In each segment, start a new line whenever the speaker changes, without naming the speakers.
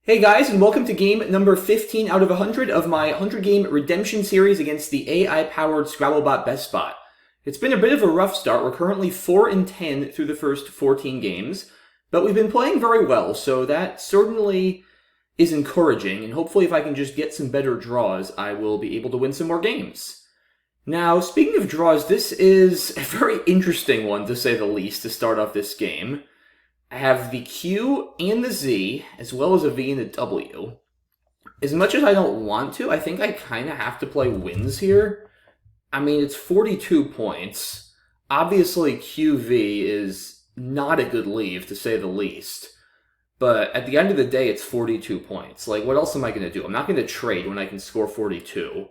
Hey guys, and welcome to game number 15 out of 100 of my 100-game redemption series against the AI-powered Scrabble BestBot. It's been a bit of a rough start. We're currently 4-10 through the first 14 games, but we've been playing very well, so that certainly is encouraging, and hopefully if I can just get some better draws, I will be able to win some more games. Now, speaking of draws, this is a very interesting one, to say the least, to start off this game. I have the Q and the Z, as well as a V and a W. As much as I don't want to, I think I kind of have to play wins here. I mean, it's 42 points. Obviously, QV is not a good leave, to say the least. But at the end of the day, it's 42 points. Like, what else am I going to do? I'm not going to trade when I can score 42.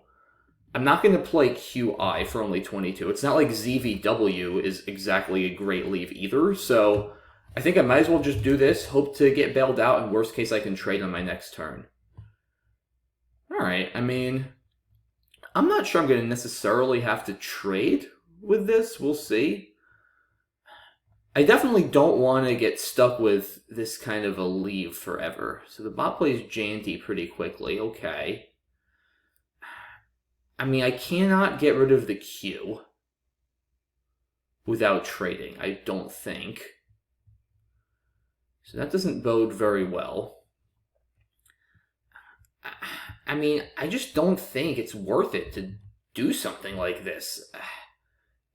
I'm not going to play QI for only 22. It's not like ZVW is exactly a great leave either, so I think I might as well just do this, hope to get bailed out, and worst case I can trade on my next turn. Alright, I mean, I'm not sure I'm going to necessarily have to trade with this, we'll see. I definitely don't want to get stuck with this kind of a leave forever. So the bot plays Janty pretty quickly, okay. I mean, I cannot get rid of the Q without trading, I don't think. So that doesn't bode very well. I mean, I just don't think it's worth it to do something like this.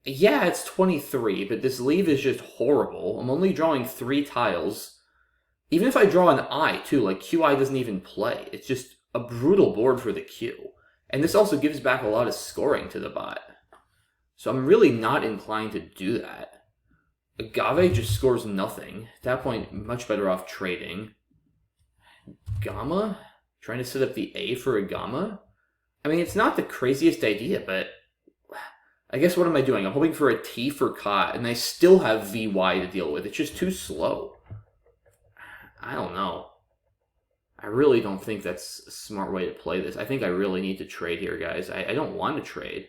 Yeah, it's 23, but this leave is just horrible. I'm only drawing 3 tiles. Even if I draw an I, too, like QI doesn't even play. It's just a brutal board for the Q. And this also gives back a lot of scoring to the bot. So I'm really not inclined to do that. Agave just scores nothing. At that point, much better off trading. Gamma? Trying to set up the A for a Gamma? I mean, it's not the craziest idea, but I guess what am I doing? I'm hoping for a T for Cot, and I still have VY to deal with. It's just too slow. I don't know. I really don't think that's a smart way to play this. I think I really need to trade here, guys. I don't want to trade.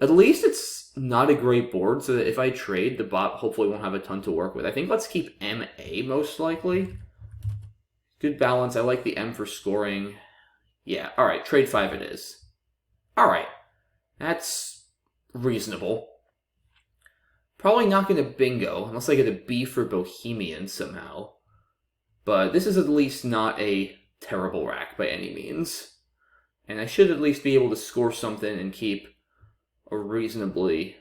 At least it's not a great board, so that if I trade, the bot hopefully won't have a ton to work with. I think let's keep MA most likely. Good balance. I like the M for scoring. Yeah, alright, trade 5 it is. Alright, that's reasonable. Probably not going to bingo, unless I get a B for Bohemian somehow. But this is at least not a terrible rack by any means. And I should at least be able to score something and keep a reasonably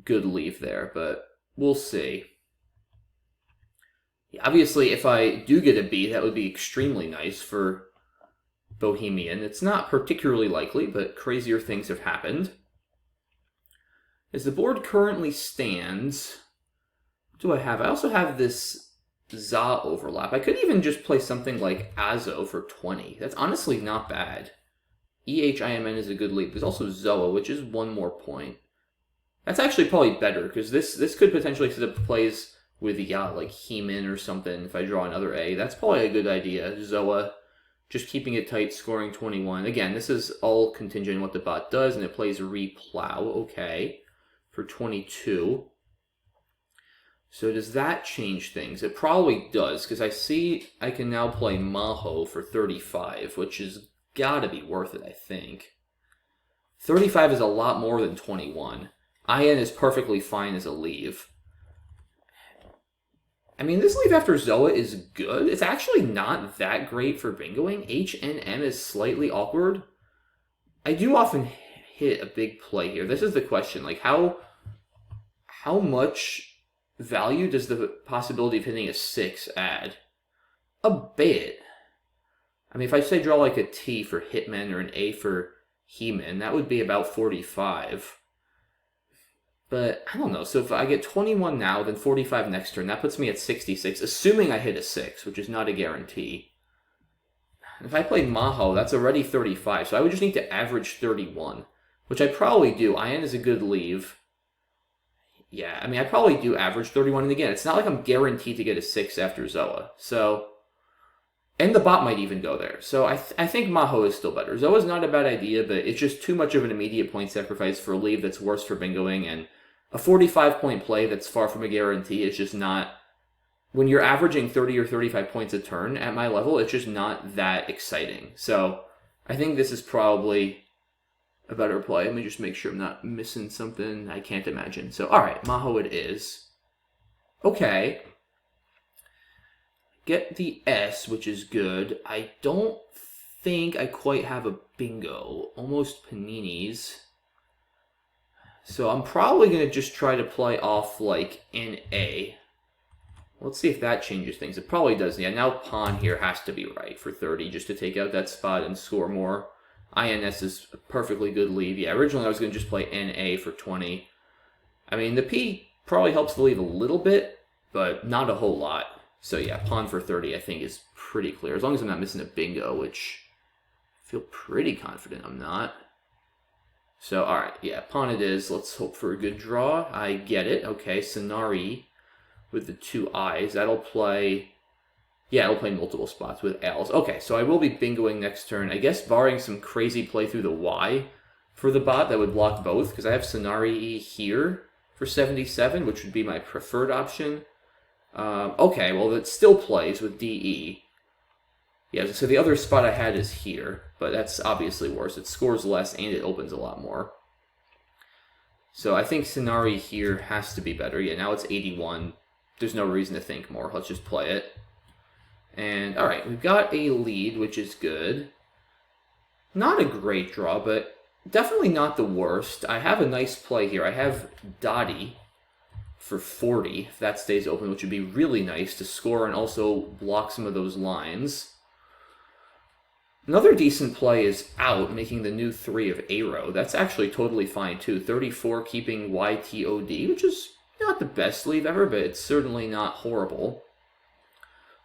good leave there, but we'll see. Yeah, obviously, if I do get a B, that would be extremely nice for Bohemian. It's not particularly likely, but crazier things have happened. As the board currently stands, what do I have? I also have this Za overlap. I could even just play something like Azo for 20. That's honestly not bad. EHIMN is a good lead. There's also Zoa, which is 1 more point. That's actually probably better, because this could potentially set up plays with Ya, like Heeman or something, if I draw another A. That's probably a good idea. Zoa, just keeping it tight, scoring 21. Again, this is all contingent on what the bot does, and it plays Replow, okay, for 22. So does that change things? It probably does, because I see I can now play Maho for 35, which is gotta be worth it, I think. 35 is a lot more than 21. IN is perfectly fine as a leave. I mean, this leave after Zoa is good. It's actually not that great for bingoing. HNM is slightly awkward. I do often hit a big play here. This is the question. Like, how much value does the possibility of hitting a 6 add? A bit. I mean, if I say draw like a T for Hitman or an A for Heeman, that would be about 45. But, I don't know, so if I get 21 now, then 45 next turn, that puts me at 66, assuming I hit a 6, which is not a guarantee. If I played Maho, that's already 35, so I would just need to average 31, which I probably do. IN is a good leave. Yeah, I mean, I probably do average 31, and again, it's not like I'm guaranteed to get a 6 after Zoa, so... And the bot might even go there. So I think Maho is still better. Zoa's not a bad idea, but it's just too much of an immediate point sacrifice for a leave that's worse for bingoing, and a 45-point play that's far from a guarantee is just not when you're averaging 30 or 35 points a turn at my level, it's just not that exciting. So I think this is probably a better play. Let me just make sure I'm not missing something I can't imagine. So, all right, Maho it is. Okay. Get the S, which is good. I don't think I quite have a bingo. Almost paninis. So I'm probably going to just try to play off like an A. Let's see if that changes things. It probably does. Yeah, now pawn here has to be right for 30 just to take out that spot and score more. INS is a perfectly good lead. Yeah, originally I was going to just play NA for 20. I mean, the P probably helps the lead a little bit, but not a whole lot. So yeah, pawn for 30 I think is pretty clear. As long as I'm not missing a bingo, which I feel pretty confident I'm not. So, alright, yeah, pawn it is. Let's hope for a good draw. I get it. Okay, Sonari with the two eyes. That'll play... Yeah, it'll play multiple spots with L's. Okay, so I will be bingoing next turn. I guess barring some crazy play through the Y for the bot that would block both, because I have Sonari here for 77, which would be my preferred option. Okay, well, it still plays with DE. Yeah, so the other spot I had is here, but that's obviously worse. It scores less and it opens a lot more. So I think Sonari here has to be better. Yeah, now it's 81. There's no reason to think more. Let's just play it. And, alright, we've got a lead, which is good. Not a great draw, but definitely not the worst. I have a nice play here. I have Dottie for 40, if that stays open, which would be really nice to score and also block some of those lines. Another decent play is out, making the new 3 of Aero. That's actually totally fine, too. 34 keeping YTOD, which is not the best leave ever, but it's certainly not horrible.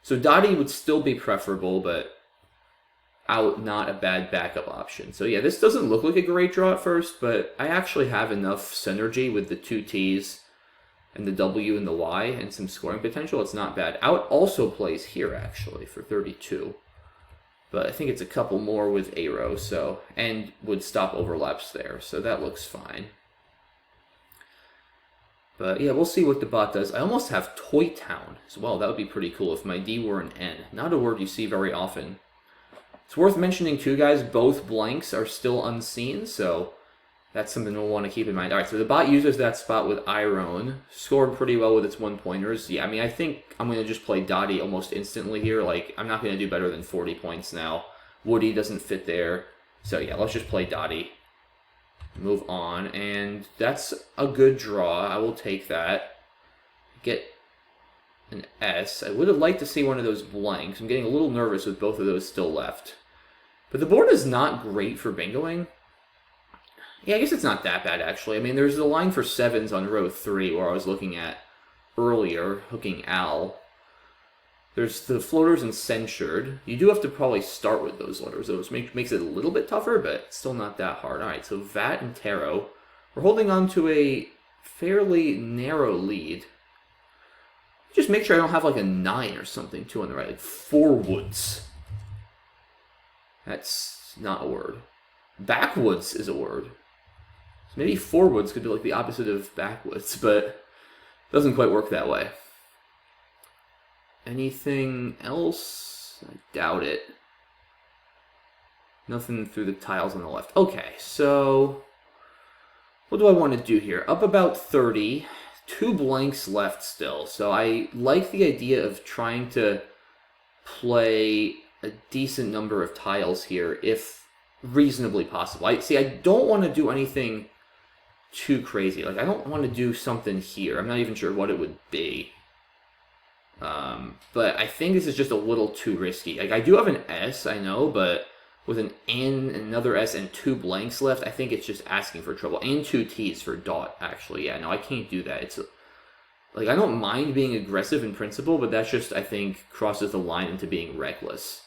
So Dottie would still be preferable, but out not a bad backup option. So yeah, this doesn't look like a great draw at first, but I actually have enough synergy with the 2 T's and the W and the Y and some scoring potential. It's not bad. Out also plays here, actually, for 32. But I think it's a couple more with Aero, so, and would stop overlaps there, so that looks fine. But yeah, we'll see what the bot does. I almost have Toy Town as well. That would be pretty cool if my D were an N. Not a word you see very often. It's worth mentioning too, guys, both blanks are still unseen, so that's something we'll want to keep in mind. Alright, so the bot uses that spot with Iron. Scored pretty well with its 1-pointers. Yeah, I mean, I think I'm going to just play Dottie almost instantly here. Like, I'm not going to do better than 40 points now. Woody doesn't fit there. So yeah, let's just play Dottie. Move on, and that's a good draw. I will take that. Get an S. I would have liked to see one of those blanks. I'm getting a little nervous with both of those still left. But the board is not great for bingoing. Yeah, I guess it's not that bad, actually. I mean, there's the line for 7s on row 3 where I was looking at earlier, hooking Al. There's the floaters and censured. You do have to probably start with those letters, though, which makes it a little bit tougher, but still not that hard. Alright, so Vat and Tarot. We're holding on to a fairly narrow lead. Just make sure I don't have like a 9 or something, too, on the right. Like 4 woods. That's not a word. Backwoods is a word. So maybe forwards could be like the opposite of backwoods, but it doesn't quite work that way. Anything else? I doubt it. Nothing through the tiles on the left. Okay, so what do I want to do here? Up about 30. 2 blanks left still. So I like the idea of trying to play a decent number of tiles here, if reasonably possible. I don't want to do anything too crazy. Like, I don't want to do something here. I'm not even sure what it would be. But I think this is just a little too risky. Like, I do have an S, I know, but with an N, another S, and 2 blanks left, I think it's just asking for trouble. And 2 T's for dot, actually. Yeah, no, I can't do that. It's like, I don't mind being aggressive in principle, but that's just, I think, crosses the line into being reckless.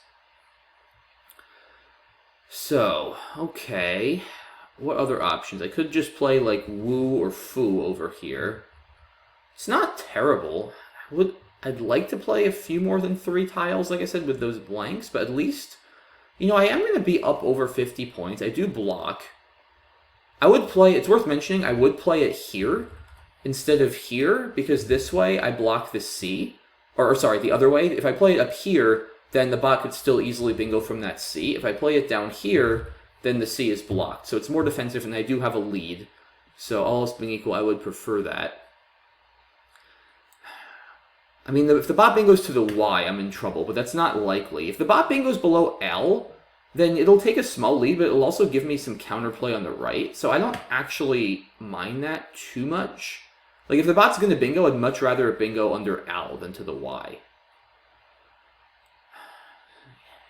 So, okay. What other options? I could just play, like, Woo or Foo over here. It's not terrible. I'd like to play a few more than 3 tiles, like I said, with those blanks, but at least, you know, I am going to be up over 50 points. I do block. I would play, it's worth mentioning, I would play it here instead of here, because this way I block the C, Or sorry, the other way. If I play it up here, then the bot could still easily bingo from that C. If I play it down here, then the C is blocked. So it's more defensive, and I do have a lead. So all else being equal, I would prefer that. I mean, if the bot bingos to the Y, I'm in trouble, but that's not likely. If the bot bingos below L, then it'll take a small lead, but it'll also give me some counterplay on the right. So I don't actually mind that too much. Like, if the bot's going to bingo, I'd much rather it bingo under L than to the Y.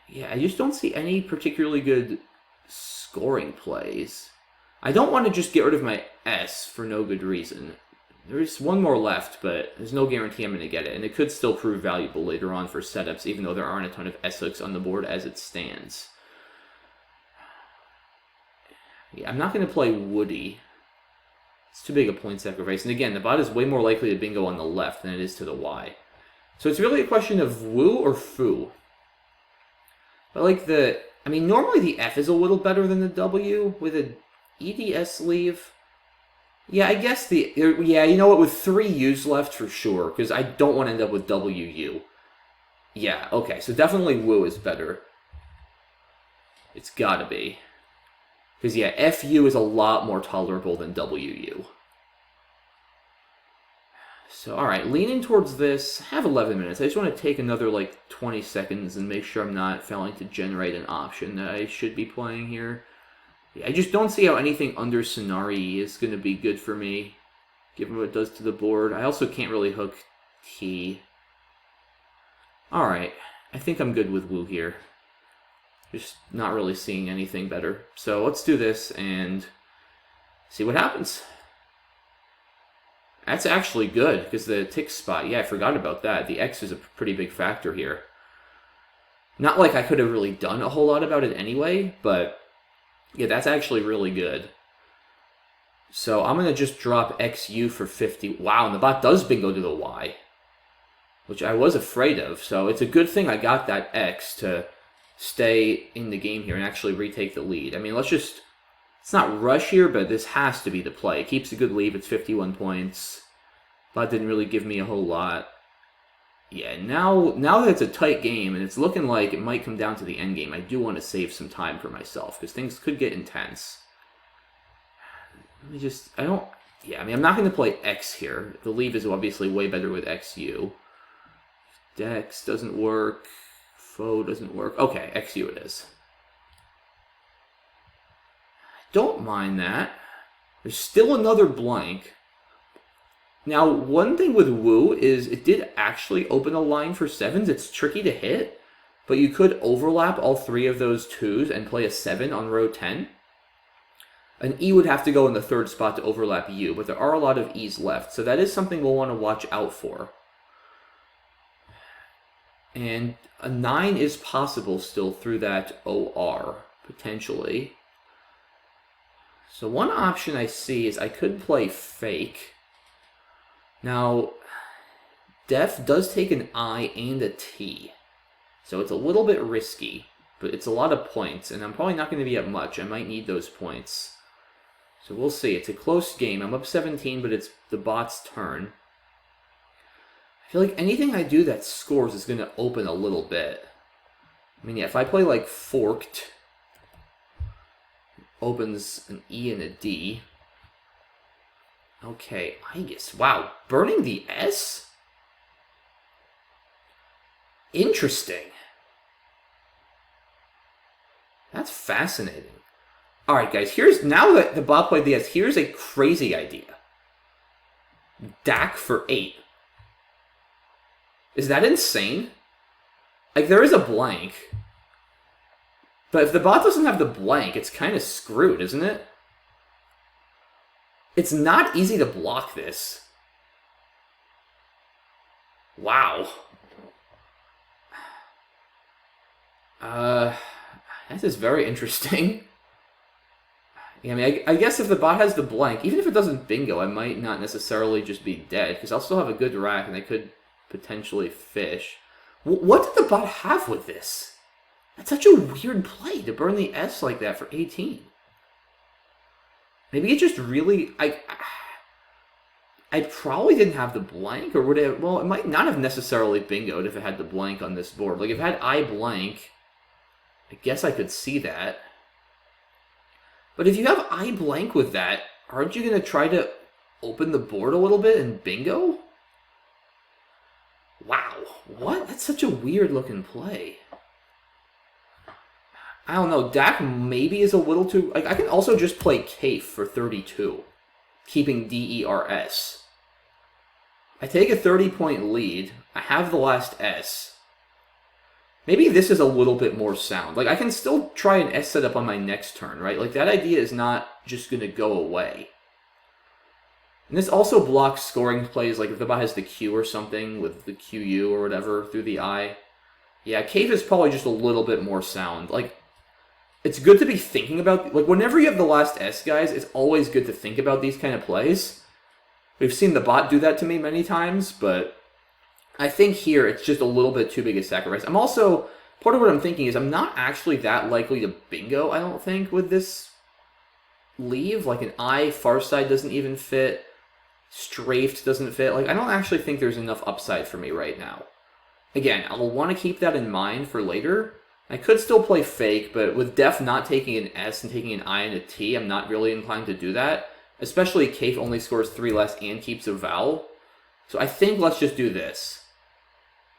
Yeah, I just don't see any particularly good scoring plays. I don't want to just get rid of my S for no good reason. There's one more left, but there's no guarantee I'm going to get it, and it could still prove valuable later on for setups, even though there aren't a ton of S hooks on the board as it stands. Yeah, I'm not going to play Woody. It's too big a point sacrifice. And again, the bot is way more likely to bingo on the left than it is to the Y. So it's really a question of woo or foo. But like I mean, normally the F is a little better than the W with an EDS leave. Yeah, I guess yeah, you know what, with 3 U's left for sure, because I don't want to end up with WU. Yeah, okay, so definitely woo is better. It's gotta be. Because, yeah, FU is a lot more tolerable than WU. So, alright, leaning towards this. I have 11 minutes. I just want to take another, 20 seconds and make sure I'm not failing to generate an option that I should be playing here. Yeah, I just don't see how anything under Sonari is going to be good for me, given what it does to the board. I also can't really hook T. Alright, I think I'm good with Woo here. Just not really seeing anything better. So let's do this and see what happens. That's actually good, because the tick spot, yeah, I forgot about that. The X is a pretty big factor here. Not like I could have really done a whole lot about it anyway, but yeah, that's actually really good. So I'm going to just drop XU for 50. Wow, and the bot does bingo to the Y, which I was afraid of. So it's a good thing I got that X to stay in the game here and actually retake the lead. I mean, let's not rush here, but this has to be the play. It keeps a good lead. It's 51 points. Bot didn't really give me a whole lot. Yeah, now that it's a tight game, and it's looking like it might come down to the end game, I do want to save some time for myself, because things could get intense. I'm not going to play X here. The leave is obviously way better with XU. Dex doesn't work. Foe doesn't work. Okay, XU it is. Don't mind that. There's still another blank. Now, one thing with Woo is it did actually open a line for 7s. It's tricky to hit, but you could overlap all 3 of those 2s and play a 7 on row 10. An E would have to go in the 3rd spot to overlap U, but there are a lot of E's left, so that is something we'll want to watch out for. And a 9 is possible still through that OR, potentially. So one option I see is I could play Fake. Now, Def does take an I and a T, so it's a little bit risky, but it's a lot of points, and I'm probably not going to be up much. I might need those points. So we'll see. It's a close game. I'm up 17, but it's the bot's turn. I feel like anything I do that scores is going to open a little bit. I mean, yeah, if I play like Forked, opens an E and a D. Okay, I guess. Wow, burning the S? Interesting. That's fascinating. Alright, guys, now that the bot played the S, here's a crazy idea. DAC for 8. Is that insane? Like, there is a blank. But if the bot doesn't have the blank, it's kind of screwed, isn't it? It's not easy to block this. Wow. That is very interesting. Yeah, I mean, I guess if the bot has the blank, even if it doesn't bingo, I might not necessarily just be dead, because I'll still have a good rack, and I could potentially fish. What did the bot have with this? That's such a weird play to burn the S like that for 18. Maybe it just really... I I probably didn't have the blank, or would it? Well, it might not have necessarily bingoed if it had the blank on this board. Like, if it had I blank, I guess I could see that. But if you have I blank with that, aren't you going to try to open the board a little bit and bingo? Wow, what? That's such a weird looking play. I don't know, Dak maybe is a little too... Like, I can also just play Kafe for 32, keeping DERS. I take a 30-point lead, I have the last S. Maybe this is a little bit more sound. Like, I can still try an S setup on my next turn, right? Like, that idea is not just going to go away. And this also blocks scoring plays, like if the bot has the Q or something with the QU or whatever through the I. Yeah, Kafe is probably just a little bit more sound. Like, it's good to be thinking about... Like, whenever you have the last S, guys, it's always good to think about these kind of plays. We've seen the bot do that to me many times, but I think here it's just a little bit too big a sacrifice. I'm also... Part of what I'm thinking is I'm not actually that likely to bingo, I don't think, with this leave. Like, an I far side doesn't even fit. Strafed doesn't fit. Like, I don't actually think there's enough upside for me right now. Again, I'll want to keep that in mind for later. I could still play fake, but with Def not taking an S and taking an I and a T, I'm not really inclined to do that. Especially Kafe only scores 3 less and keeps a vowel. So I think let's just do this.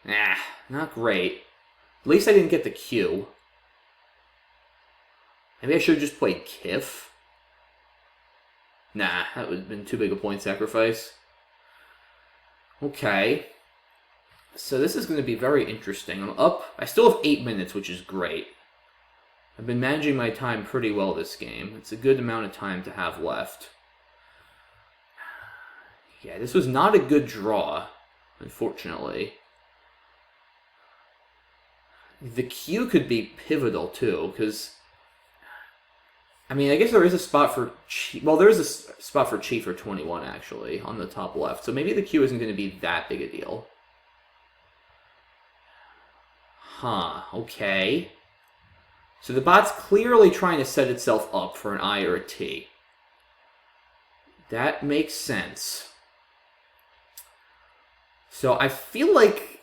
Nah, not great. At least I didn't get the Q. Maybe I should have just played Kif. Nah, that would have been too big a point sacrifice. Okay. So this is going to be very interesting. I'm up. I still have 8 minutes, which is great. I've been managing my time pretty well this game. It's a good amount of time to have left. Yeah, this was not a good draw, unfortunately. The Q could be pivotal, too, because... I mean, I guess there is a spot for... Well, there is a spot for Chief for 21, actually, on the top left. So maybe the Q isn't going to be that big a deal. Huh, okay. So the bot's clearly trying to set itself up for an I or a T. That makes sense. So I feel like...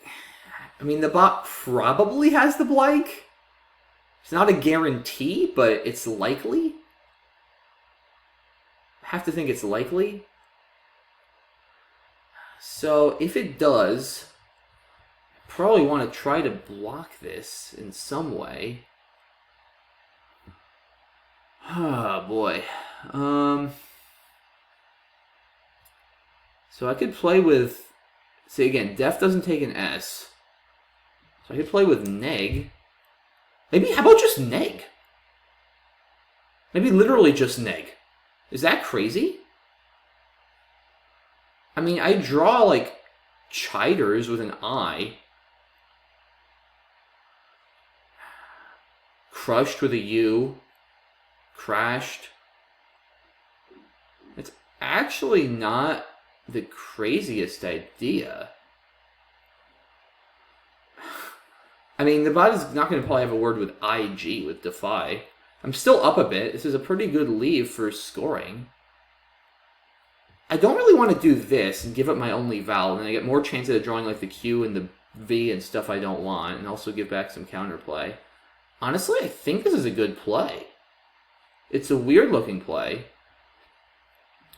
I mean, the bot probably has the blank. It's not a guarantee, but it's likely. I have to think it's likely. So if it does... probably want to try to block this in some way. Oh, boy. So I could play with... See, again, Def doesn't take an S. So I could play with Neg. Maybe, how about just Neg? Maybe literally just Neg. Is that crazy? I mean, I draw, like, Chiders with an I. Crushed with a U. Crashed. It's actually not the craziest idea. I mean, the bot is not going to probably have a word with IG with Defy. I'm still up a bit. This is a pretty good leave for scoring. I don't really want to do this and give up my only vowel, and I get more chances of drawing like the Q and the V and stuff I don't want, and also give back some counterplay. Honestly, I think this is a good play. It's a weird-looking play.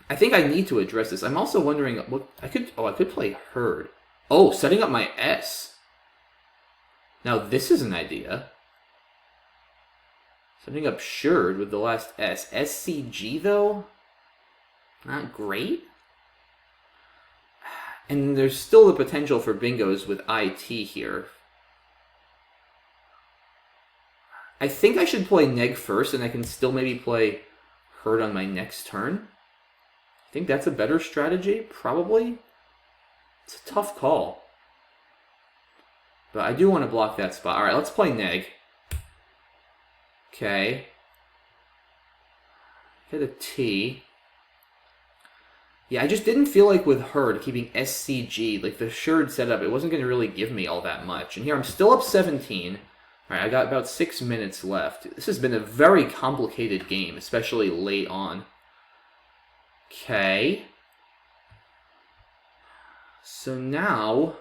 I think I need to address this. I'm also wondering what I could. Oh, I could play Herd. Oh, setting up my S. Now this is an idea. Setting up Sherd with the last S. SCG though, not great. And there's still the potential for bingos with IT here. I think I should play Neg first, and I can still maybe play Herd on my next turn. I think that's a better strategy, probably. It's a tough call. But I do want to block that spot. Alright, let's play Neg. Okay. Get a T. Yeah, I just didn't feel like with Herd keeping SCG, like the Sherd setup, it wasn't going to really give me all that much. And here I'm still up 17. Alright, I got about 6 minutes left. This has been a very complicated game, especially late on. Okay. So now...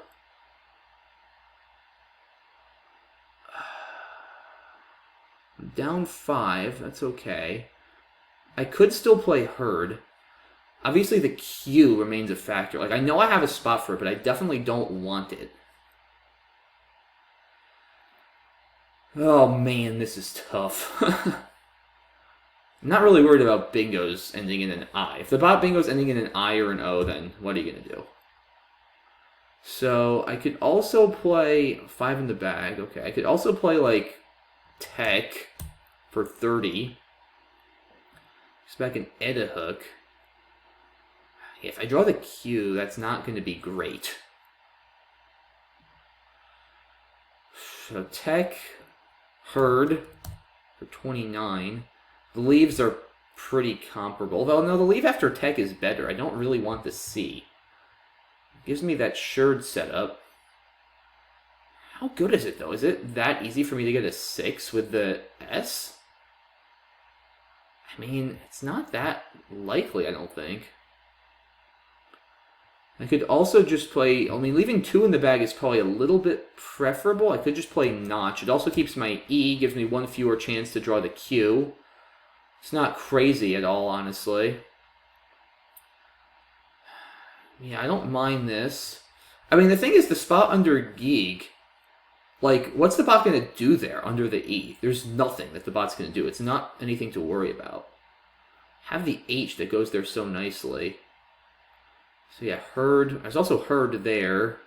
I'm down 5. That's okay. I could still play herd. Obviously, the Q remains a factor. Like, I know I have a spot for it, but I definitely don't want it. Oh, man, this is tough. I'm not really worried about bingos ending in an I. If the bot bingo's ending in an I or an O, then what are you going to do? So, I could also play 5 in the bag. Okay, I could also play, like, tech for 30. Just back an Edda hook. If I draw the Q, that's not going to be great. So tech, herd for 29. The leaves are pretty comparable. Although, no, the leave after tech is better. I don't really want the C. It gives me that sherd setup. How good is it, though? Is it that easy for me to get a 6 with the S? I mean, it's not that likely, I don't think. I could also just play... I mean, leaving 2 in the bag is probably a little bit preferable. I could just play Notch. It also keeps my E, gives me 1 fewer chance to draw the Q. It's not crazy at all, honestly. Yeah, I don't mind this. I mean, the thing is, the spot under Geek... Like, what's the bot going to do there under the E? There's nothing that the bot's going to do. It's not anything to worry about. Have the H that goes there so nicely. So yeah, herd. There's also herd there.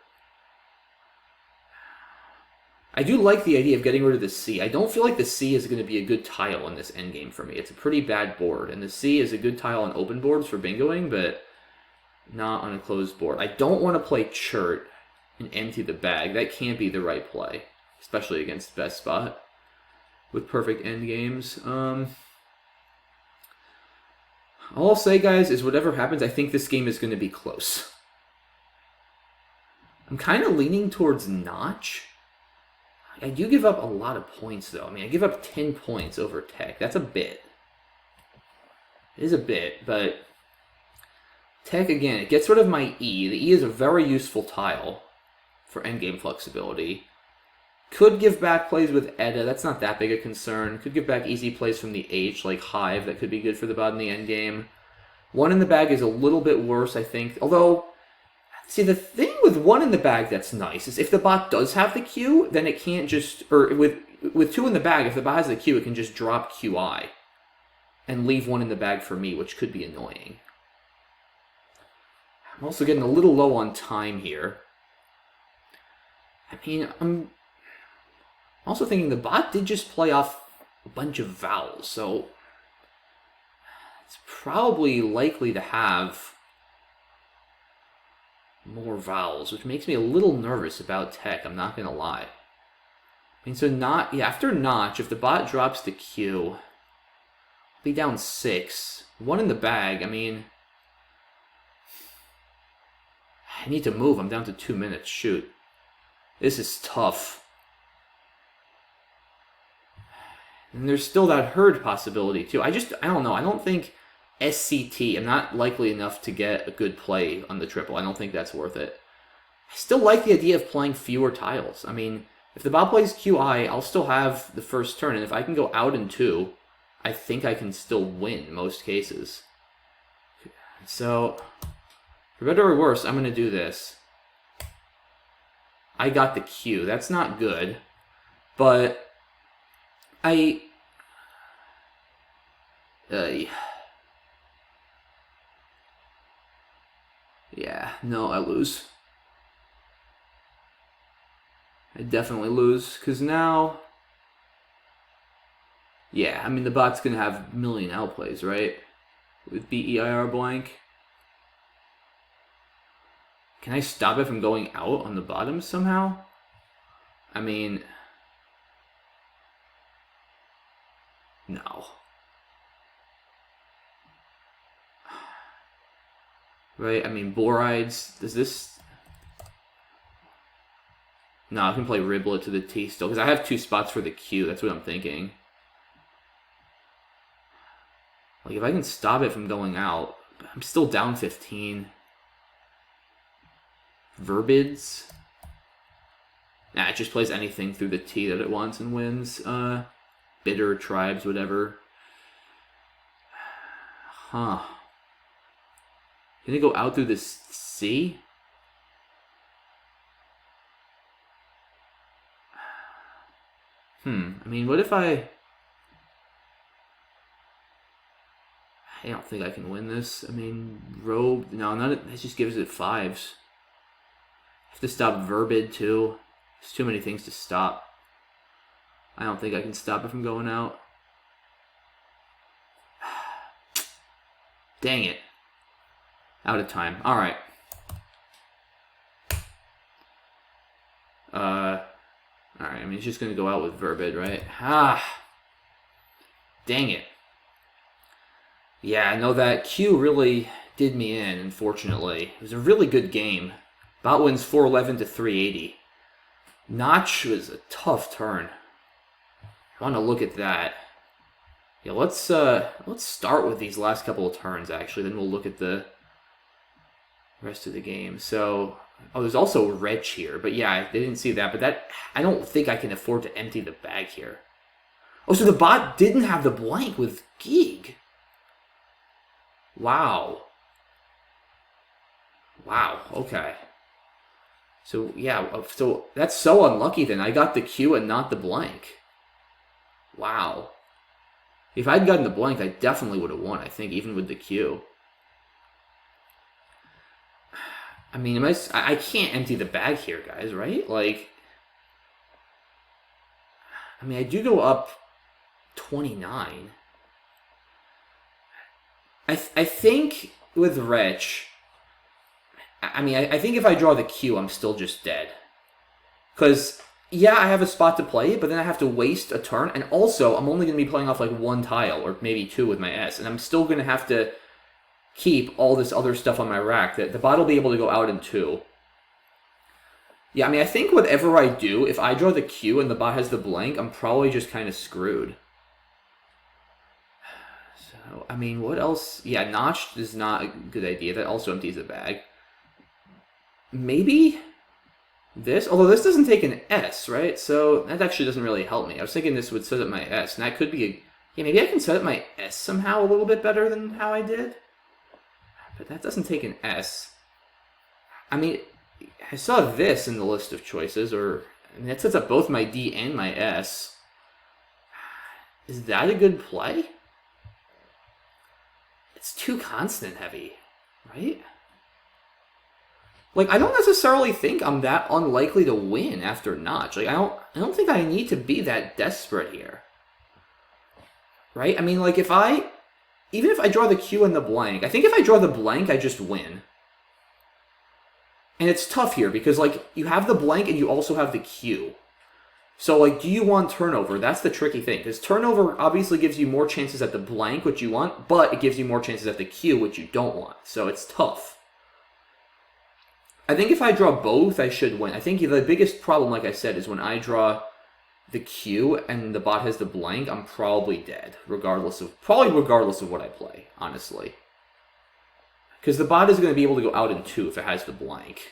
I do like the idea of getting rid of the C. I don't feel like the C is going to be a good tile in this endgame for me. It's a pretty bad board. And the C is a good tile on open boards for bingoing, but not on a closed board. I don't want to play chert and empty the bag. That can't be the right play, especially against BestBot with perfect endgames. All I'll say, guys, is whatever happens, I think this game is going to be close. I'm kind of leaning towards Notch. I do give up a lot of points, though. I mean, I give up 10 points over Tech. That's a bit. It is a bit, but... Tech, again, it gets rid of my E. The E is a very useful tile for endgame flexibility. Could give back plays with Edda. That's not that big a concern. Could give back easy plays from the H, like Hive. That could be good for the bot in the endgame. 1 in the bag is a little bit worse, I think. Although, see, the thing with 1 in the bag that's nice is if the bot does have the Q, then it can't just... Or with 2 in the bag, if the bot has the Q, it can just drop QI and leave 1 in the bag for me, which could be annoying. I'm also getting a little low on time here. I mean, I'm also thinking the bot did just play off a bunch of vowels, so it's probably likely to have more vowels, which makes me a little nervous about Tech, I'm not going to lie. I mean, so after Notch, if the bot drops the Q, I'll be down 6. 1 in the bag, I mean... I need to move, I'm down to 2 minutes, shoot. This is tough. And there's still that herd possibility, too. I don't know. I don't think SCT, I'm not likely enough to get a good play on the triple. I don't think that's worth it. I still like the idea of playing fewer tiles. I mean, if the bot plays QI, I'll still have the first turn. And if I can go out in 2, I think I can still win most cases. So, for better or worse, I'm going to do this. I got the Q. That's not good. But yeah, no, I lose. I definitely lose, because now... Yeah, I mean, the bot's going to have a million outplays, right? With BEIR blank. Can I stop it from going out on the bottom somehow? I mean... No. Right, I mean, Borides, does this... No, I can play Riblet to the T still, because I have 2 spots for the Q, that's what I'm thinking. Like, if I can stop it from going out, I'm still down 15. Verbids. Nah, it just plays anything through the T that it wants and wins. Bitter, tribes, whatever. Huh. Can it go out through this C? I mean, what if I don't think I can win this. I mean, robe. No, it just gives it 5s. I have to stop Verbid too. There's too many things to stop. I don't think I can stop it from going out. Dang it. Out of time. Alright. Alright, I mean, it's just going to go out with Verbid, right? Dang it. Yeah, I know that Q really did me in, unfortunately. It was a really good game. Bot wins 411 to 380. Notch was a tough turn. I want to look at that. Yeah, let's start with these last couple of turns, actually. Then we'll look at the rest of the game. So, there's also Wretch here. But yeah, I didn't see that. But I don't think I can afford to empty the bag here. Oh, so the bot didn't have the blank with Geeg. Wow. Wow, okay. So, yeah, so that's so unlucky then. I got the Q and not the blank. Wow. If I'd gotten the blank, I definitely would have won, I think, even with the Q. I mean, I can't empty the bag here, guys, right? Like, I mean, I do go up 29. I think with Wretch, I mean, I think if I draw the Q, I'm still just dead. Because, yeah, I have a spot to play, but then I have to waste a turn, and also, I'm only going to be playing off like 1 tile, or maybe 2 with my S, and I'm still going to have to keep all this other stuff on my rack. That the bot will be able to go out in 2. Yeah, I mean, I think whatever I do, if I draw the Q and the bot has the blank, I'm probably just kind of screwed. So, I mean, what else? Yeah, Notch is not a good idea. That also empties the bag. Maybe this? Although this doesn't take an S, right? So that actually doesn't really help me. I was thinking this would set up my S, and that could be a... Yeah, maybe I can set up my S somehow a little bit better than how I did. But that doesn't take an S. I mean, I saw this in the list of choices, or... I mean, that sets up both my D and my S. Is that a good play? It's too constant heavy, right? Like, I don't necessarily think I'm that unlikely to win after Notch. Like, I don't think I need to be that desperate here. Right? I mean, like, even if I draw the Q and the blank, I think if I draw the blank, I just win. And it's tough here, because, like, you have the blank and you also have the Q. So, like, do you want turnover? That's the tricky thing, because turnover obviously gives you more chances at the blank, which you want, but it gives you more chances at the Q, which you don't want. So it's tough. I think if I draw both, I should win. I think the biggest problem, like I said, is when I draw the Q and the bot has the blank, I'm probably dead, regardless of what I play, honestly. Because the bot is going to be able to go out in 2 if it has the blank.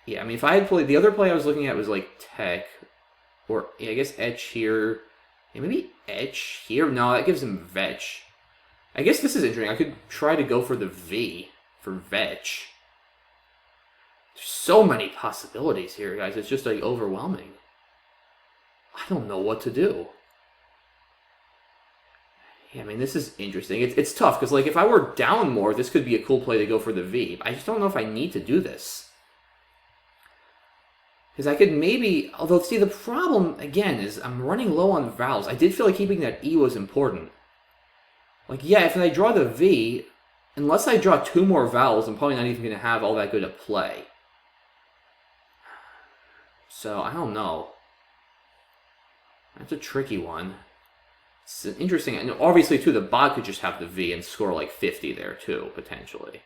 Yeah, I mean, if I had played... The other play I was looking at was, like, Tech. Or, yeah, I guess Etch here. Yeah, maybe Etch here? No, that gives him Vetch. I guess this is interesting. I could try to go for the V for Vetch. There's so many possibilities here, guys. It's just, like, overwhelming. I don't know what to do. Yeah, I mean, this is interesting. It's tough, because, like, if I were down more, this could be a cool play to go for the V. I just don't know if I need to do this. Because I could maybe... Although, see, the problem, again, is I'm running low on vowels. I did feel like keeping that E was important. Like, yeah, if I draw the V, unless I draw 2 more vowels, I'm probably not even going to have all that good a play. So, I don't know. That's a tricky one. It's interesting. And obviously, too, the bot could just have the V and score like 50 there, too, potentially.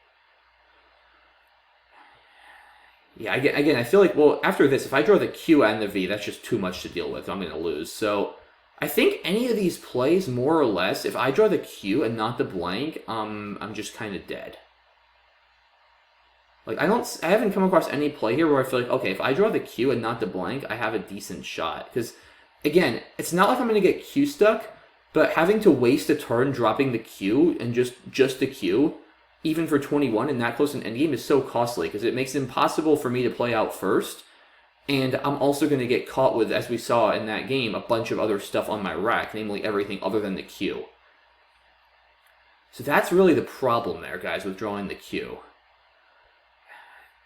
Yeah, again, I feel like, well, after this, if I draw the Q and the V, that's just too much to deal with. I'm going to lose. So, I think any of these plays, more or less, if I draw the Q and not the blank, I'm just kind of dead. Like, I haven't come across any play here where I feel like, okay, if I draw the Q and not the blank, I have a decent shot. Because, again, it's not like I'm going to get Q stuck, but having to waste a turn dropping the Q and just the Q, even for 21 and that close in endgame, is so costly because it makes it impossible for me to play out first. And I'm also going to get caught with, as we saw in that game, a bunch of other stuff on my rack, namely everything other than the Q. So that's really the problem there, guys, with drawing the Q.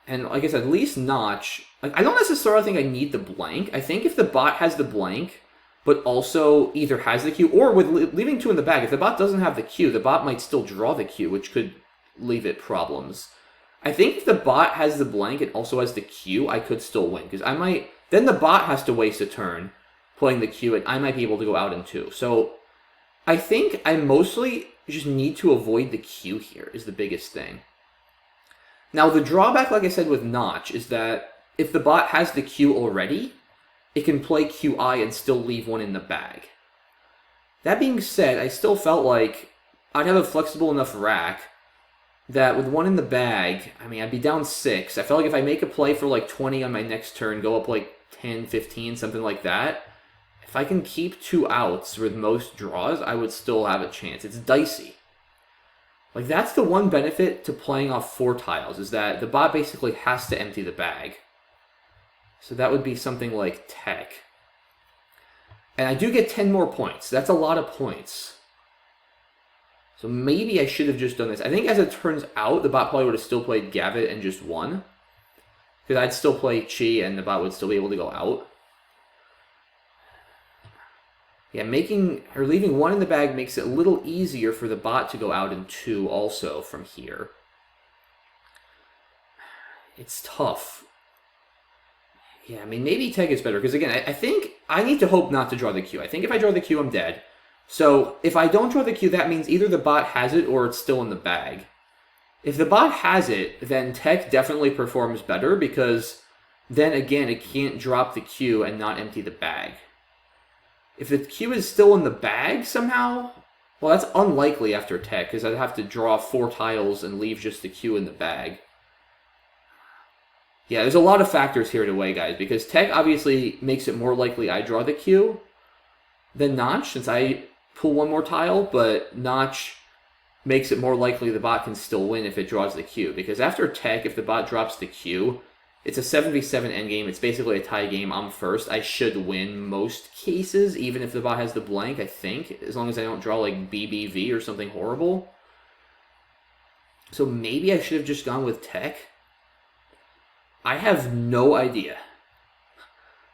And like I said, at least Notch, like I don't necessarily think I need the blank. I think if the bot has the blank, but also either has the Q, or with leaving 2 in the bag, if the bot doesn't have the Q, the bot might still draw the Q, which could leave it problems. I think if the bot has the blank and also has the Q, I could still win. Because I might... Then the bot has to waste a turn playing the Q, and I might be able to go out in 2. So I think I mostly just need to avoid the Q here is the biggest thing. Now, the drawback, like I said, with Notch is that if the bot has the Q already, it can play QI and still leave 1 in the bag. That being said, I still felt like I'd have a flexible enough rack that with 1 in the bag, I mean, I'd be down 6. I felt like if I make a play for like 20 on my next turn, go up like 10, 15, something like that, if I can keep 2 outs with most draws, I would still have a chance. It's dicey. Like, that's the one benefit to playing off 4 tiles, is that the bot basically has to empty the bag. So that would be something like Tech. And I do get 10 more points. That's a lot of points. So maybe I should have just done this. I think as it turns out, the bot probably would have still played Gavit and just won. Because I'd still play Chi and the bot would still be able to go out. Yeah, leaving 1 in the bag makes it a little easier for the bot to go out in 2 also from here. It's tough. Yeah, I mean, maybe Tech is better. Because again, I think I need to hope not to draw the Q. I think if I draw the Q, I'm dead. So if I don't draw the Q, that means either the bot has it or it's still in the bag. If the bot has it, then Tech definitely performs better because then again, it can't drop the Q and not empty the bag. If the Q is still in the bag somehow, well, that's unlikely after Tech because I'd have to draw 4 tiles and leave just the Q in the bag. Yeah, there's a lot of factors here to weigh, guys, because Tech obviously makes it more likely I draw the Q than Notch, since I pull 1 more tile, but Notch makes it more likely the bot can still win if it draws the Q, because after Tech, if the bot drops the Q, it's a 7v7 endgame, it's basically a tie game, I'm first, I should win most cases, even if the bot has the blank, I think, as long as I don't draw like BBV or something horrible. So maybe I should have just gone with Tech. I have no idea.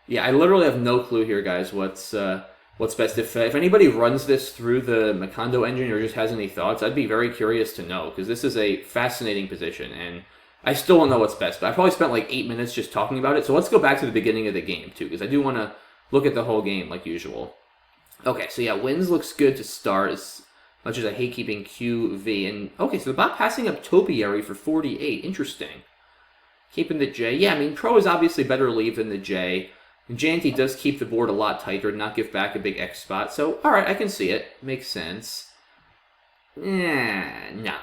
Yeah, I literally have no clue here, guys, what's best. If anybody runs this through the Macondo engine or just has any thoughts, I'd be very curious to know, because this is a fascinating position, and I still don't know what's best, but I probably spent like 8 minutes just talking about it, so let's go back to the beginning of the game, too, because I do want to look at the whole game like usual. Okay, so yeah, wins looks good to start, as much as I hate keeping QV, and okay, so the bot passing up Topiary for 48, interesting. Keeping the J. Yeah, I mean, Pro is obviously better leave than the J. And Janty does keep the board a lot tighter and not give back a big X spot. So, alright, I can see it. Makes sense. No.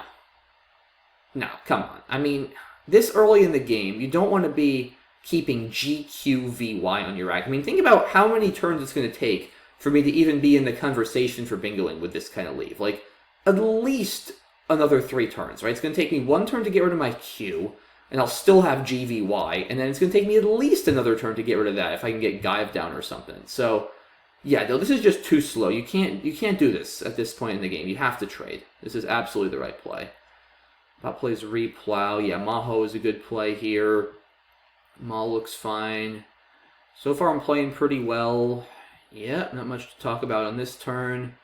No, come on. I mean, this early in the game, you don't want to be keeping GQVY on your rack. I mean, think about how many turns it's going to take for me to even be in the conversation for bingoing with this kind of leave. Like, at least another 3 turns, right? It's going to take me 1 turn to get rid of my Q, and I'll still have GVY, and then it's going to take me at least another turn to get rid of that if I can get Gaive down or something. So, yeah, no, this is just too slow. You can't do this at this point in the game. You have to trade. This is absolutely the right play. Bot plays Replow. Yeah, Maho is a good play here. Ma looks fine. So far, I'm playing pretty well. Yeah, not much to talk about on this turn.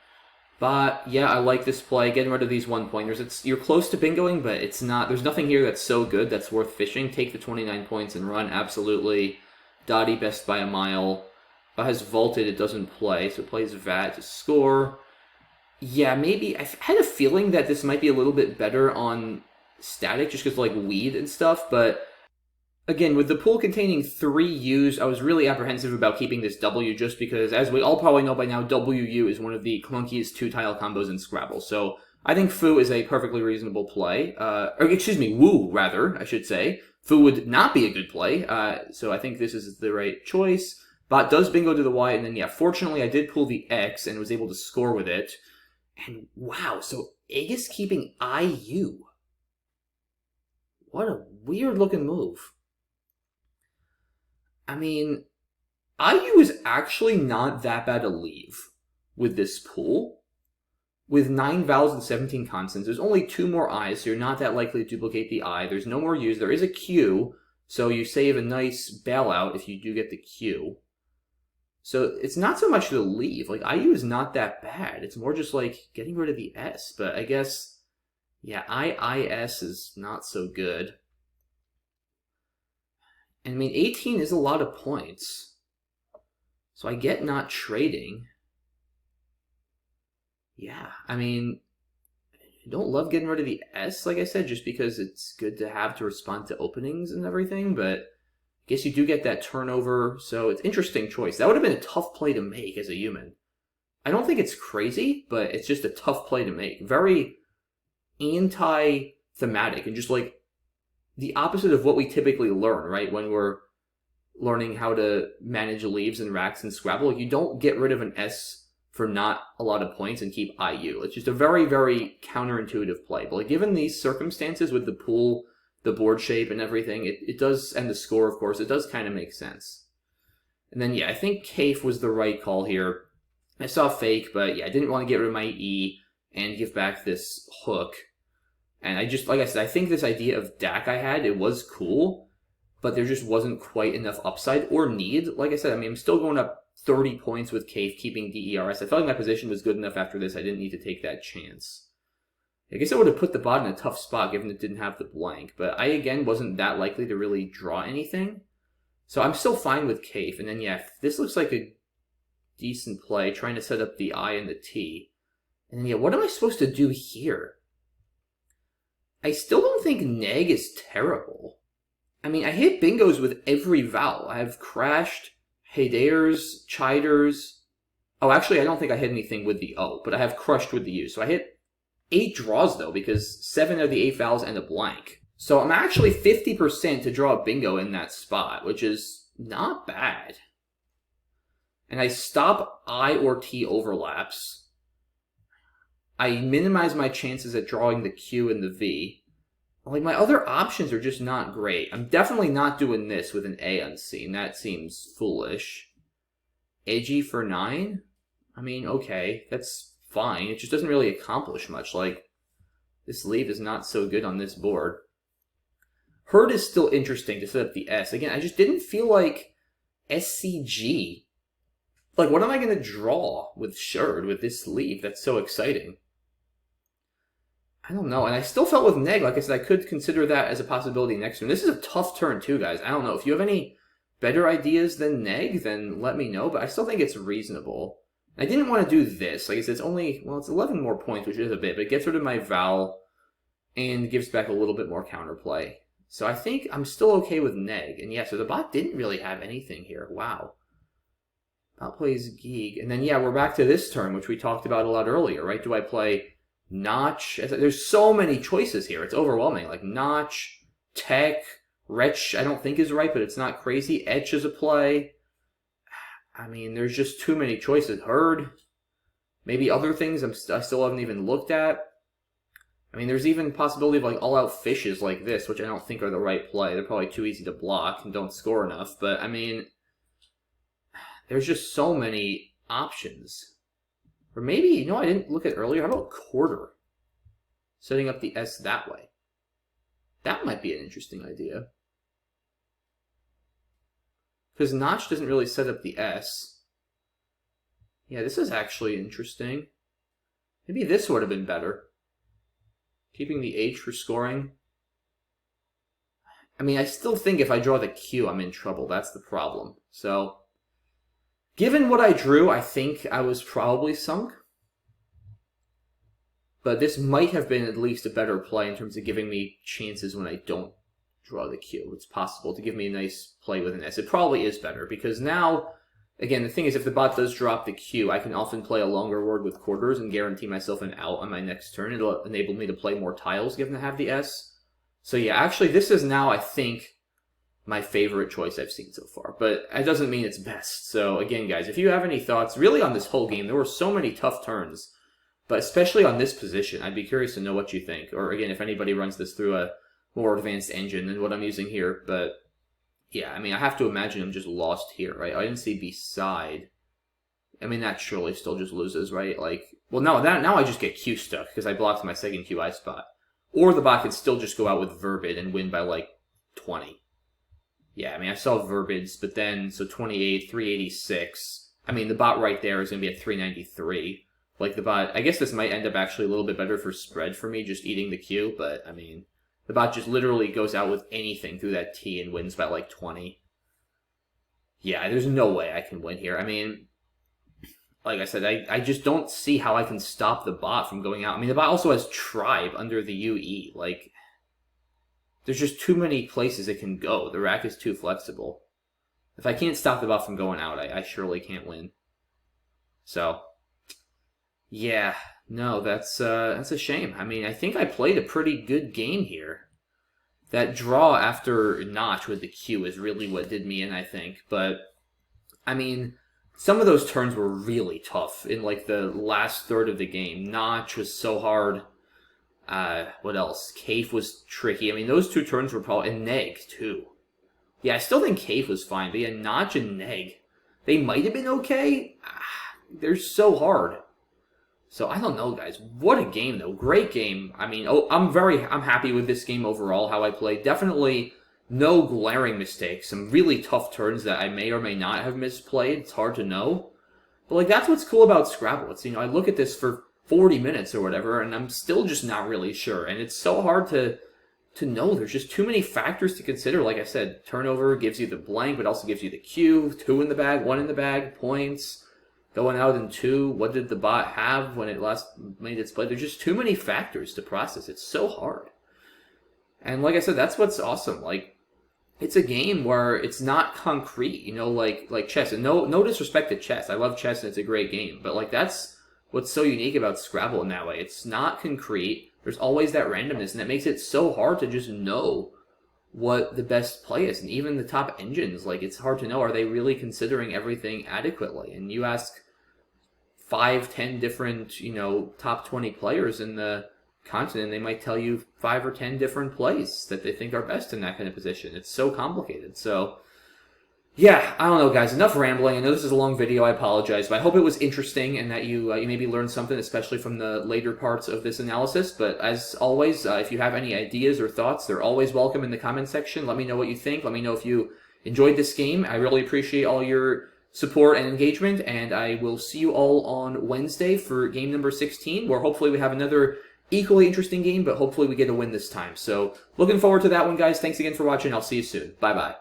But, yeah, I like this play. Getting rid of these 1-pointers. You're close to bingoing, but it's not. There's nothing here that's so good that's worth fishing. Take the 29 points and run, absolutely. Dottie best by a mile. Has vaulted, it doesn't play, so it plays VAT to score. Yeah, maybe. I had a feeling that this might be a little bit better on static, just because, like, weed and stuff, but again, with the pool containing 3 U's, I was really apprehensive about keeping this W just because, as we all probably know by now, WU is one of the clunkiest 2-tile combos in Scrabble. So I think foo is a perfectly reasonable play. Or excuse me, woo, rather, I should say. Foo would not be a good play, so I think this is the right choice. Bot does bingo to the Y, and then, yeah, fortunately I did pull the X and was able to score with it. And wow, so egg is keeping IU. What a weird looking move. I mean, IU is actually not that bad to leave with this pool. With 9 vowels and 17 consonants, there's only 2 more I's, so you're not that likely to duplicate the I. There's no more U's. There is a Q, so you save a nice bailout if you do get the Q. So it's not so much the leave. Like, IU is not that bad. It's more just like getting rid of the S. But I guess, yeah, IIS is not so good. And I mean, 18 is a lot of points. So I get not trading. Yeah, I mean, I don't love getting rid of the S, like I said, just because it's good to have to respond to openings and everything, but I guess you do get that turnover, so it's an interesting choice. That would have been a tough play to make as a human. I don't think it's crazy, but it's just a tough play to make. Very anti-thematic, and just like the opposite of what we typically learn, right? When we're learning how to manage leaves and racks and Scrabble, you don't get rid of an S for not a lot of points and keep IU. It's just a very, very counterintuitive play. But like, given these circumstances with the pool, the board shape, and everything, it does, and the score, of course, it does kind of make sense. And then, yeah, I think Kaif was the right call here. I saw fake, but yeah, I didn't want to get rid of my E and give back this hook. And I just, like I said, I think this idea of DAC I had, it was cool, but there just wasn't quite enough upside or need. Like I said, I mean, I'm still going up 30 points with Kaif keeping DERS. I felt like my position was good enough after this. I didn't need to take that chance. I guess I would have put the bot in a tough spot given it didn't have the blank, but I, again, wasn't that likely to really draw anything. So I'm still fine with Kaif. And then, yeah, this looks like a decent play, trying to set up the I and the T. And then, yeah, what am I supposed to do here? I still don't think neg is terrible. I mean, I hit bingos with every vowel. I have crashed, heiders, chiders. Oh, actually, I don't think I hit anything with the O, but I have crushed with the U. So I hit 8 draws, though, because 7 of the 8 vowels and a blank. So I'm actually 50% to draw a bingo in that spot, which is not bad. And I stop I or T overlaps. I minimize my chances at drawing the Q and the V. Like, my other options are just not great. I'm definitely not doing this with an A unseen. That seems foolish. Edgy for 9? I mean, okay, that's fine. It just doesn't really accomplish much. Like, this leave is not so good on this board. Herd is still interesting to set up the S. Again, I just didn't feel like SCG. Like, what am I going to draw with Sherd with this leave? That's so exciting. I don't know, and I still felt with neg, like I said, I could consider that as a possibility next turn. This is a tough turn too, guys. I don't know. If you have any better ideas than neg, then let me know, but I still think it's reasonable. I didn't want to do this. Like I said, it's only, well, it's 11 more points, which is a bit, but it gets rid of my vowel and gives back a little bit more counterplay. So I think I'm still okay with neg. And yeah, so the bot didn't really have anything here. Wow. Bot plays Geeg. And then, yeah, we're back to this turn, which we talked about a lot earlier, right? Do I play Notch? There's so many choices here. It's overwhelming. Like Notch, Tech, Wretch, I don't think is right, but it's not crazy. Etch is a play. I mean, there's just too many choices. Herd. Maybe other things I still haven't even looked at. I mean, there's even possibility of like all-out fishes like this, which I don't think are the right play. They're probably too easy to block and don't score enough. But, I mean, there's just so many options. Or maybe, you know, I didn't look at earlier. How about quarter? Setting up the S that way. That might be an interesting idea. Because Notch doesn't really set up the S. Yeah, this is actually interesting. Maybe this would have been better. Keeping the H for scoring. I mean, I still think if I draw the Q, I'm in trouble. That's the problem. So, given what I drew, I think I was probably sunk. But this might have been at least a better play in terms of giving me chances when I don't draw the Q. It's possible to give me a nice play with an S. It probably is better, because now Again, the thing is, if the bot does drop the Q, I can often play a longer word with quarters and guarantee myself an out on my next turn. It'll enable me to play more tiles given I have the S. So yeah, actually, this is now, I think, my favorite choice I've seen so far. But it doesn't mean it's best. So again, guys, if you have any thoughts, really on this whole game, there were so many tough turns. But especially on this position, I'd be curious to know what you think. Or again, if anybody runs this through a more advanced engine than what I'm using here. But yeah, I mean, I have to imagine I'm just lost here, right? I didn't see beside. I mean, that surely still just loses, right? Like, well, no, now I just get Q stuck because I blocked my second QI spot. Or the bot could still just go out with Verbid and win by, like, 20. Yeah, I mean, I saw Verbids, but then, so 28, 386. I mean, the bot right there is going to be at 393. Like, the bot, I guess this might end up actually a little bit better for spread for me, just eating the Q, but, I mean, the bot just literally goes out with anything through that T and wins by, like, 20. Yeah, there's no way I can win here. I mean, like I said, I just don't see how I can stop the bot from going out. I mean, the bot also has Tribe under the UE. Like, there's just too many places it can go. The rack is too flexible. If I can't stop the bot from going out, I surely can't win. So, yeah, no, that's a shame. I mean, I think I played a pretty good game here. That draw after Notch with the Q is really what did me in, I think. But, I mean, some of those turns were really tough in, like, the last third of the game. Notch was so hard. What else? Cave was tricky. I mean, those two turns were probably... And Neg, too. Yeah, I still think Cave was fine. But yeah, Notch and Neg, they might have been okay. They're so hard. So, I don't know, guys. What a game, though. Great game. I mean, I'm happy with this game overall, how I played. Definitely no glaring mistakes. Some really tough turns that I may or may not have misplayed. It's hard to know. But, like, that's what's cool about Scrabble. It's, you know, I look at this for 40 minutes or whatever, and I'm still just not really sure. And it's so hard to know. There's just too many factors to consider. Like I said, turnover gives you the blank, but also gives you the Q. 2 in the bag, 1 in the bag, points. Going out in 2, what did the bot have when it last made its play? There's just too many factors to process. It's so hard. And like I said, that's what's awesome. Like, it's a game where it's not concrete, you know, like chess. And no disrespect to chess. I love chess and it's a great game. But, like, that's what's so unique about Scrabble in that way. It's not concrete. There's always that randomness, and that makes it so hard to just know what the best play is. And even the top engines, like, it's hard to know, are they really considering everything adequately? And you ask 5, 10 different, you know, top 20 players in the continent, they might tell you 5 or 10 different plays that they think are best in that kind of position. It's so complicated. So, yeah, I don't know, guys. Enough rambling. I know this is a long video. I apologize, but I hope it was interesting and that you maybe learned something, especially from the later parts of this analysis. But as always, if you have any ideas or thoughts, they're always welcome in the comment section. Let me know what you think. Let me know if you enjoyed this game. I really appreciate all your support and engagement, and I will see you all on Wednesday for game number 16, where hopefully we have another equally interesting game, but hopefully we get a win this time. So, looking forward to that one, guys. Thanks again for watching. I'll see you soon. Bye-bye.